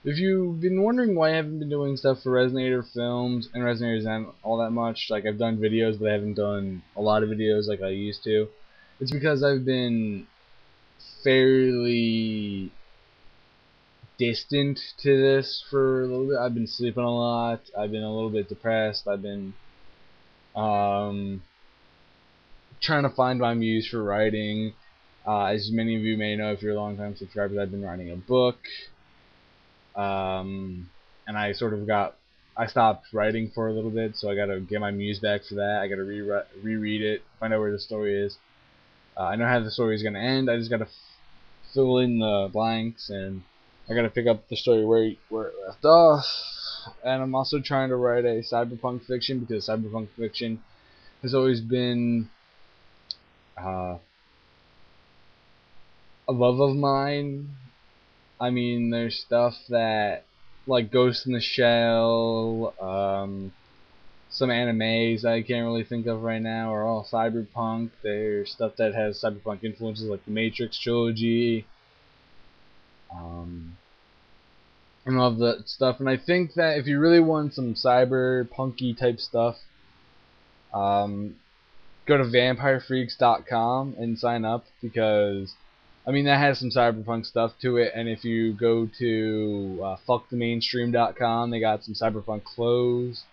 If you've been wondering why I haven't been doing stuff for Rezenator Films and RezenatorZen all that much, like I've done videos but I haven't done a lot of videos like I used to, it's because I've been fairly distant to this for a little bit. I've been sleeping a lot, I've been a little bit depressed, I've been um, trying to find my muse for writing. As many of you may know if you're long-time subscribers, I've been writing a book. And I stopped writing for a little bit, so I gotta get my muse back for that. I gotta reread it, find out where the story is. I know how the story is gonna end. I just gotta fill in the blanks, and I gotta pick up the story where it left off. And I'm also trying to write a cyberpunk fiction because cyberpunk fiction has always been uh, a love of mine. I mean, there's stuff that like Ghost in the Shell, some animes I can't really think of right now are all cyberpunk. There's stuff that has cyberpunk influences like the Matrix trilogy, um, and all of that stuff. And I think that if you really want some cyberpunky type stuff, go to VampireFreaks.com and sign up because I mean that has some cyberpunk stuff to it. And if you go to fuckthemainstream.com, they got some cyberpunk clothes.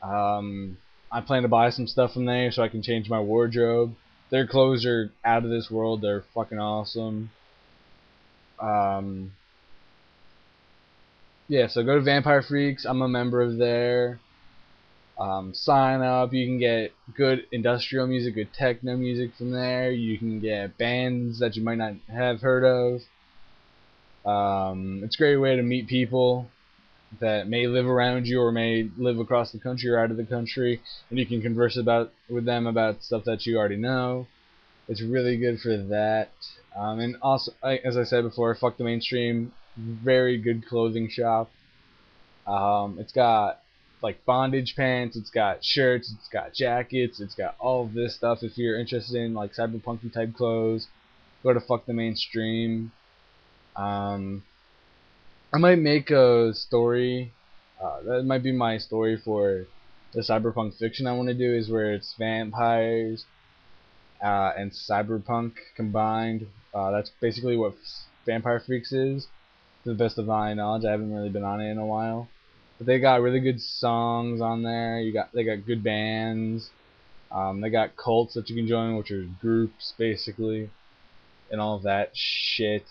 I plan to buy some stuff from there so I can change my wardrobe. Their clothes are out of this world. They're fucking awesome. Yeah, so go to Vampire Freaks. I'm a member of there. Sign up. You can get good industrial music, good techno music from there. You can get bands that you might not have heard of. It's a great way to meet people that may live around you or may live across the country or out of the country, and you can converse with them about stuff that you already know. It's really good for that. And also, as I said before, fuck the mainstream. Very good clothing shop. It's got like bondage pants, it's got shirts, it's got jackets, it's got all of this stuff. If you're interested in like cyberpunky type clothes, go to fuck the mainstream. I might make a story. That might be my story for the cyberpunk fiction I want to do, is where it's vampires and cyberpunk combined. That's basically what Vampire Freaks is, to the best of my knowledge. I haven't really been on it in a while, but they got really good songs on there. They got good bands. They got cults that you can join, which are groups basically, and all of that shit.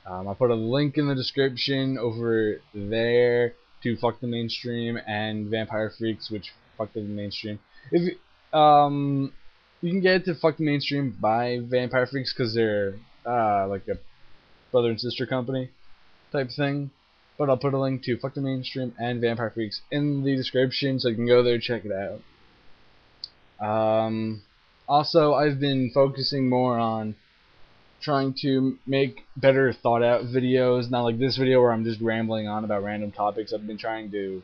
I put a link in the description over there to Fuck the Mainstream and Vampire Freaks, which Fuck the Mainstream. If you can get to Fuck the Mainstream by Vampire Freaks because they're like a brother and sister company type thing. But I'll put a link to Fuck the Mainstream and Vampire Freaks in the description so you can go there and check it out. Also, I've been focusing more on trying to make better thought out videos, not like this video where I'm just rambling on about random topics. I've been trying to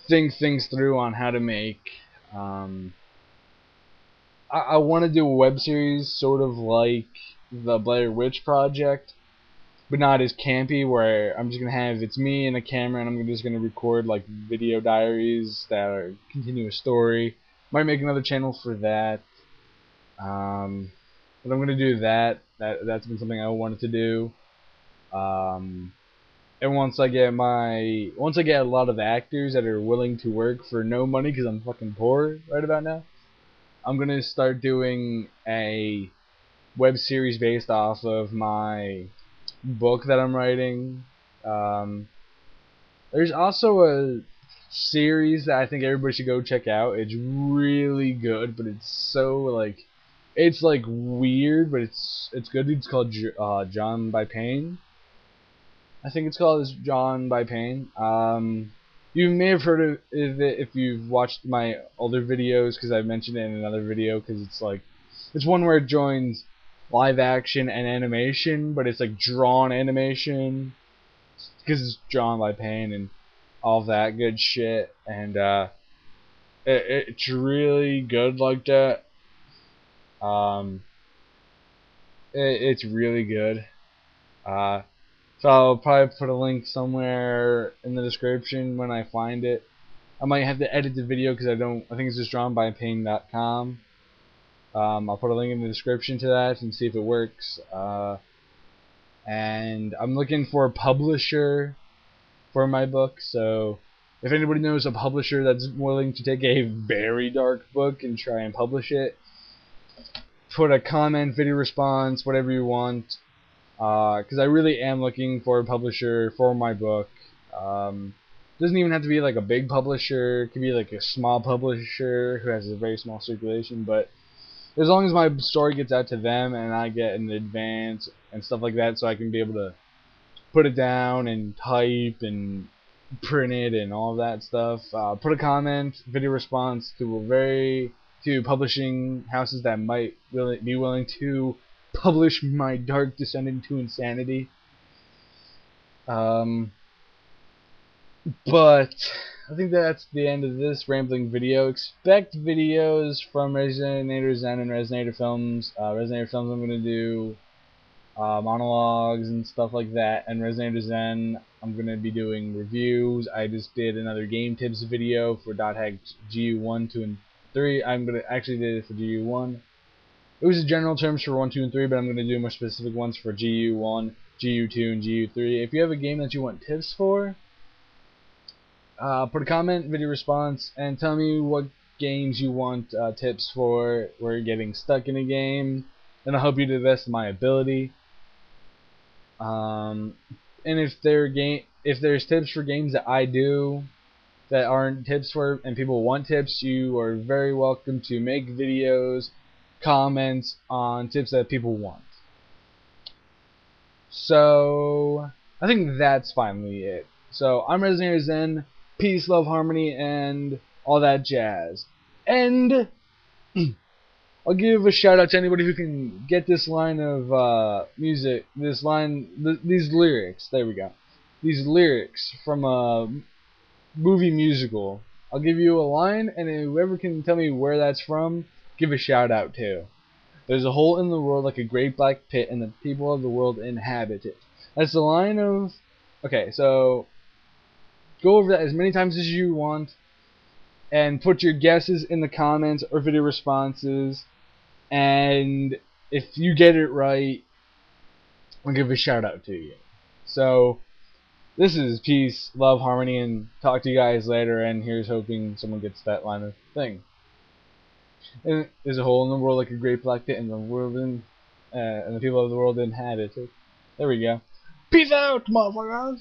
think things through on how to make I want to do a web series sort of like the Blair Witch Project, but not as campy, where I'm just gonna have it's me and a camera and I'm just gonna record like video diaries that are continue a story. Might make another channel for that. But I'm gonna do that. That's been something I wanted to do. And once I get a lot of actors that are willing to work for no money because I'm fucking poor right about now, I'm gonna start doing a web series based off of my book that I'm writing. There's also a series that I think everybody should go check out. It's really good, but it's like weird, but it's good. It's called John by Pain. I think it's called John by Pain. You may have heard of it if you've watched my older videos, because I mentioned it in another video. Because it's one where it joins live action and animation, but it's like drawn animation, because it's drawn by Pain and all that good shit. And it's really good like that. Um, it's really good. So I'll probably put a link somewhere in the description when I find it. I might have to edit the video because I think it's just drawn by pain.com. I'll put a link in the description to that and see if it works. And I'm looking for a publisher for my book, so if anybody knows a publisher that's willing to take a very dark book and try and publish it, put a comment, video response, whatever you want, because I really am looking for a publisher for my book. Doesn't even have to be like a big publisher. It could be like a small publisher who has a very small circulation, but as long as my story gets out to them and I get an advance and stuff like that, so I can be able to put it down and type and print it and all of that stuff. Put a comment, video response to publishing houses that might be willing to publish my dark descent into insanity. But I think that's the end of this rambling video. Expect videos from RezenatorZen and Rezenator Films. Rezenator Films, I'm going to do monologues and stuff like that, and RezenatorZen, I'm going to be doing reviews. I just did another game tips video for .hack GU1, 2, and 3. I'm going to actually did it for GU1. It was the general terms for 1, 2, and 3, but I'm going to do more specific ones for GU1, GU2, and GU3. If you have a game that you want tips for, put a comment, video response, and tell me what games you want tips for. We're getting stuck in a game, and I'll help you to the best of my ability. And if there's tips for games that I do that aren't tips for, and people want tips, you are very welcome to make videos, comments on tips that people want. So I think that's finally it. So I'm RezenatorZen. Peace, love, harmony, and all that jazz. And I'll give a shout out to anybody who can get this line of music, these lyrics. There we go. These lyrics from a movie musical. I'll give you a line, and whoever can tell me where that's from, give a shout out to. There's a hole in the world like a great black pit, and the people of the world inhabit it. That's the line of. Okay, so go over that as many times as you want, and put your guesses in the comments or video responses. And if you get it right, I'll give a shout out to you. So this is peace, love, harmony, and talk to you guys later. And here's hoping someone gets that line of thing. And there's a hole in the world like a great black pit, and the people of the world inhabit it. There we go. Peace out, motherfuckers.